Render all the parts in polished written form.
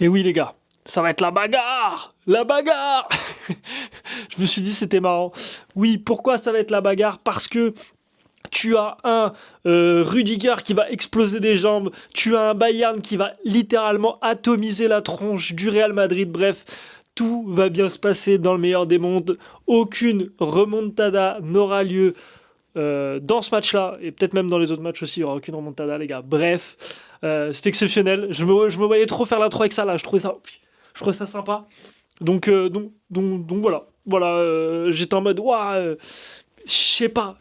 Et oui les gars, ça va être la bagarre. La bagarre. Je me suis dit c'était marrant. Oui, pourquoi ça va être la bagarre? Parce que tu as un Rudiger qui va exploser des jambes, tu as un Bayern qui va littéralement atomiser la tronche du Real Madrid. Bref, tout va bien se passer dans le meilleur des mondes. Aucune remontada n'aura lieu dans ce match-là, et peut-être même dans les autres matchs aussi, il n'y aura aucune remontada, les gars. Bref, c'est exceptionnel. Je me voyais trop faire l'intro avec ça, là. Je trouvais ça sympa. Donc voilà. Voilà, j'étais en mode, waouh, je sais pas,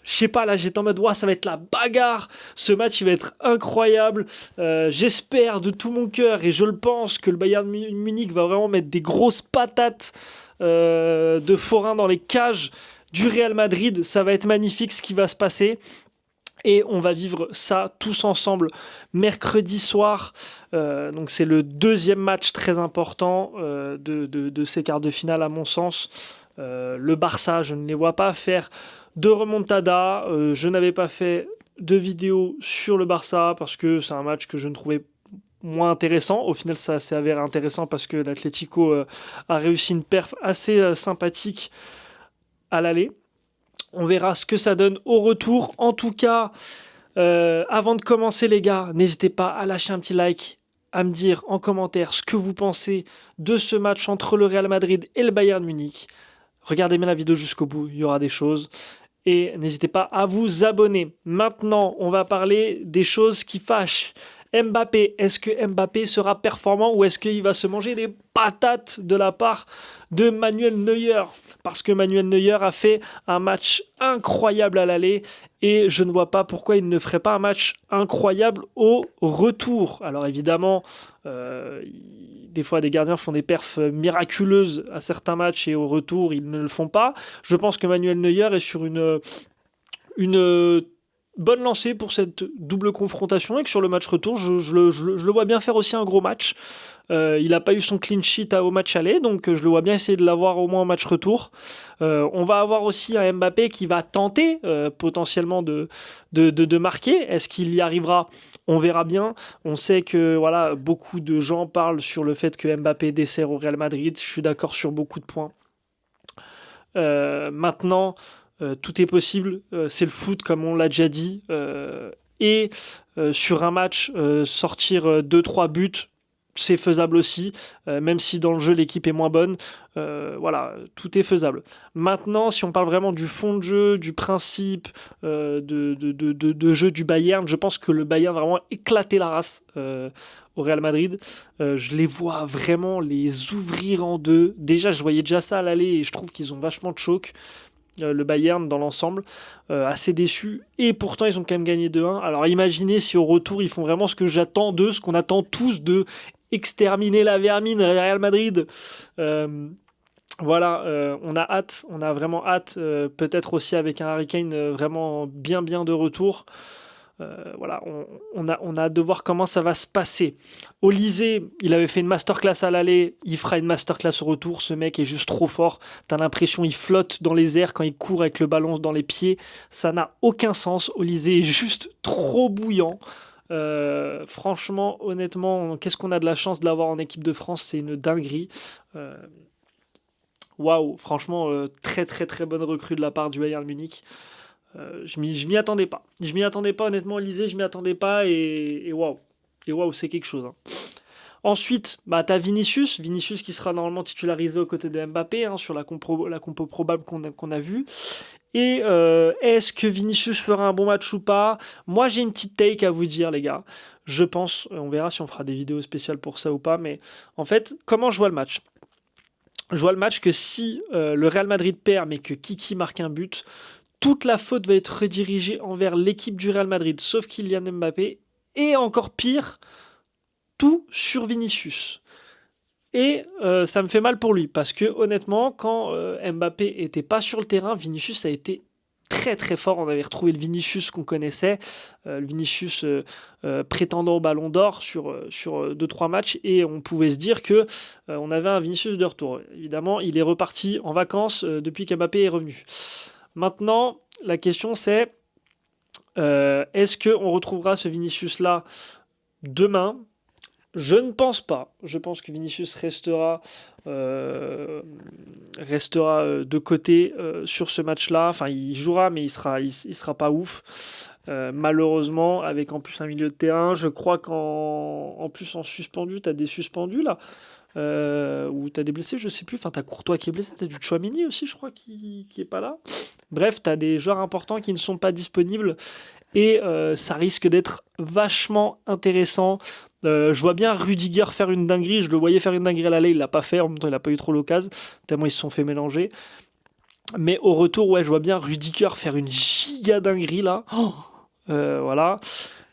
là, j'étais en mode, waouh, ça va être la bagarre. Ce match, il va être incroyable. J'espère de tout mon cœur, et je le pense, que le Bayern Munich va vraiment mettre des grosses patates de forain dans les cages du Real Madrid. Ça va être magnifique ce qui va se passer. Et on va vivre ça tous ensemble mercredi soir. Donc c'est le deuxième match très important de ces quarts de finale à mon sens. Le Barça, je ne les vois pas faire de remontada. Je n'avais pas fait de vidéo sur le Barça parce que c'est un match que je ne trouvais moins intéressant. Au final, ça s'est avéré intéressant parce que l'Atlético a réussi une perf assez sympathique à l'aller. On verra ce que ça donne au retour. En tout cas, avant de commencer les gars, n'hésitez pas à lâcher un petit like, à me dire en commentaire ce que vous pensez de ce match entre le Real Madrid et le Bayern Munich. Regardez bien la vidéo jusqu'au bout, il y aura des choses. Et n'hésitez pas à vous abonner. Maintenant, on va parler des choses qui fâchent. Mbappé, est-ce que Mbappé sera performant ou est-ce qu'il va se manger des patates de la part de Manuel Neuer? Parce que Manuel Neuer a fait un match incroyable à l'aller et je ne vois pas pourquoi il ne ferait pas un match incroyable au retour. Alors évidemment, des fois des gardiens font des perfs miraculeuses à certains matchs et au retour ils ne le font pas. Je pense que Manuel Neuer est sur une bonne lancée pour cette double confrontation et que sur le match retour, je le vois bien faire aussi un gros match. Il n'a pas eu son clean sheet au match aller, donc je le vois bien essayer de l'avoir au moins au match retour. On va avoir aussi un Mbappé qui va tenter potentiellement de marquer. Est-ce qu'il y arrivera? On verra bien. On sait que voilà, beaucoup de gens parlent sur le fait que Mbappé dessert au Real Madrid. Je suis d'accord sur beaucoup de points. Maintenant, tout est possible. C'est le foot, comme on l'a déjà dit. Et sur un match, sortir 2-3 buts, c'est faisable aussi, même si dans le jeu l'équipe est moins bonne. Voilà, tout est faisable. Maintenant, si on parle vraiment du fond de jeu, du principe de jeu du Bayern, je pense que le Bayern va vraiment éclater la race au Real Madrid. Je les vois vraiment les ouvrir en deux. Déjà, je voyais déjà ça à l'aller et je trouve qu'ils ont vachement de choc. Le Bayern dans l'ensemble, assez déçu, et pourtant ils ont quand même gagné 2-1. Alors imaginez si au retour ils font vraiment ce que j'attends d'eux, ce qu'on attend tous de exterminer la vermine Real Madrid. Voilà, on a hâte, on a vraiment hâte, peut-être aussi avec un Harry Kane vraiment bien de retour. Voilà, on a hâte de voir comment ça va se passer. Olysée, il avait fait une masterclass à l'aller, il fera une masterclass au retour. Ce mec est juste trop fort. T'as l'impression qu'il flotte dans les airs quand il court avec le ballon dans les pieds. Ça n'a aucun sens. Olysée est juste trop bouillant. Franchement, honnêtement, qu'est-ce qu'on a de la chance de l'avoir en équipe de France? C'est une dinguerie. Waouh, franchement, très très bonne recrue de la part du Bayern Munich. Je m'y attendais pas. Je m'y attendais pas, honnêtement, Élysée, je m'y attendais pas et waouh. Et waouh, c'est quelque chose. Hein. Ensuite, bah, t'as Vinicius. Vinicius qui sera normalement titularisé aux côtés de Mbappé sur la compo probable qu'on a vue. Et est-ce que Vinicius fera un bon match ou pas? Moi, j'ai une petite take à vous dire, les gars. Je pense, on verra si on fera des vidéos spéciales pour ça ou pas, mais en fait, comment je vois le match? Je vois le match que si le Real Madrid perd mais que Kiki marque un but, toute la faute va être redirigée envers l'équipe du Real Madrid, sauf Kylian Mbappé, et encore pire, tout sur Vinicius. Et ça me fait mal pour lui, parce que honnêtement, quand Mbappé était pas sur le terrain, Vinicius a été très très fort. On avait retrouvé le Vinicius qu'on connaissait, le Vinicius prétendant au Ballon d'Or sur 2-3 matchs, et on pouvait se dire que on avait un Vinicius de retour. Évidemment, il est reparti en vacances depuis qu'Mbappé est revenu. Maintenant, la question c'est est-ce qu'on retrouvera ce Vinicius-là demain? Je ne pense pas. Je pense que Vinicius restera de côté sur ce match-là. Enfin, il jouera, mais il sera pas ouf. Malheureusement, avec en plus un milieu de terrain, je crois qu'en plus en suspendu, t'as des suspendus là, ou t'as des blessés, je sais plus. Enfin, t'as Courtois qui est blessé, t'as du Tchouaméni aussi, je crois, qui est pas là. Bref, t'as des joueurs importants qui ne sont pas disponibles et ça risque d'être vachement intéressant. Je vois bien Rudiger faire une dinguerie, je le voyais faire une dinguerie à l'aller, il l'a pas fait, en même temps il a pas eu trop l'occasion, tellement ils se sont fait mélanger. Mais au retour, ouais, je vois bien Rudiger faire une giga dinguerie là. Oh, voilà.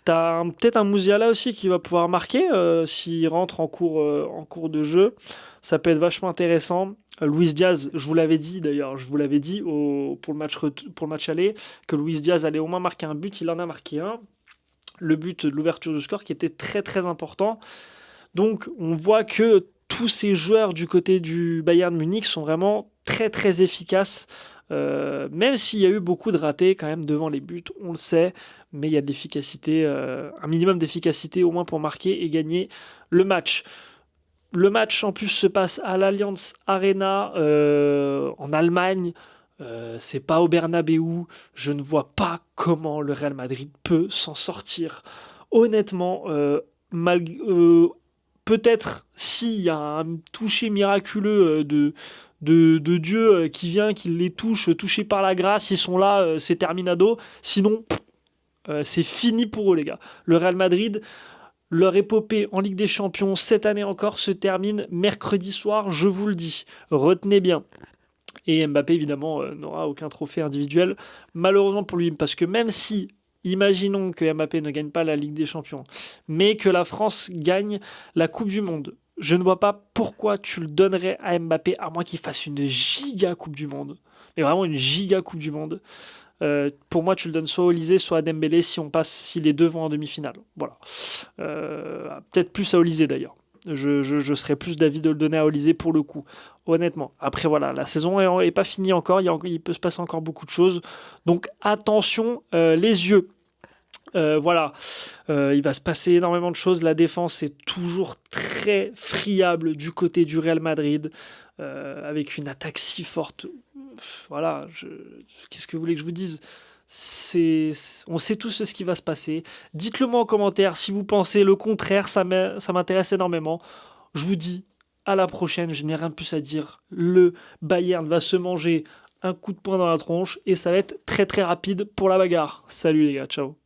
Peut-être un Musiala aussi qui va pouvoir marquer s'il rentre en cours de jeu. Ça peut être vachement intéressant. Luis Diaz, je vous l'avais dit d'ailleurs, je vous l'avais dit pour le match aller, que Luis Diaz allait au moins marquer un but, il en a marqué un. Le but de l'ouverture du score qui était très très important. Donc on voit que tous ces joueurs du côté du Bayern Munich sont vraiment très très efficaces. Même s'il y a eu beaucoup de ratés quand même devant les buts, on le sait, mais il y a de l'efficacité, un minimum d'efficacité au moins pour marquer et gagner le match. Le match en plus se passe à l'Allianz Arena en Allemagne. C'est pas au Bernabeu. Je ne vois pas comment le Real Madrid peut s'en sortir. Honnêtement, peut-être s'il y a un toucher miraculeux de Dieu qui vient, qui les touche, touchés par la grâce, ils sont là, c'est terminado. Sinon, c'est fini pour eux, les gars. Le Real Madrid, leur épopée en Ligue des Champions, cette année encore, se termine mercredi soir, je vous le dis. Retenez bien. Et Mbappé, évidemment, n'aura aucun trophée individuel, malheureusement pour lui, parce que même si, imaginons que Mbappé ne gagne pas la Ligue des Champions, mais que la France gagne la Coupe du Monde, je ne vois pas pourquoi tu le donnerais à Mbappé, à moins qu'il fasse une giga Coupe du Monde. Mais vraiment une giga Coupe du Monde. Pour moi, tu le donnes soit à Olysée, soit à Dembélé si les deux vont en demi-finale. Voilà. Peut-être plus à Olysée d'ailleurs. Je serais plus d'avis de le donner à Olysée pour le coup, honnêtement. Après voilà, la saison est pas finie encore, il peut se passer encore beaucoup de choses. Donc attention, les yeux. Voilà, il va se passer énormément de choses. La défense est toujours très friable du côté du Real Madrid, avec une attaque si forte. Voilà, qu'est-ce que vous voulez que je vous dise? On sait tous ce qui va se passer. Dites-le moi en commentaire si vous pensez le contraire, ça m'intéresse énormément. Je vous dis à la prochaine, je n'ai rien de plus à dire. Le Bayern va se manger un coup de poing dans la tronche et ça va être très très rapide pour la bagarre. Salut les gars, ciao.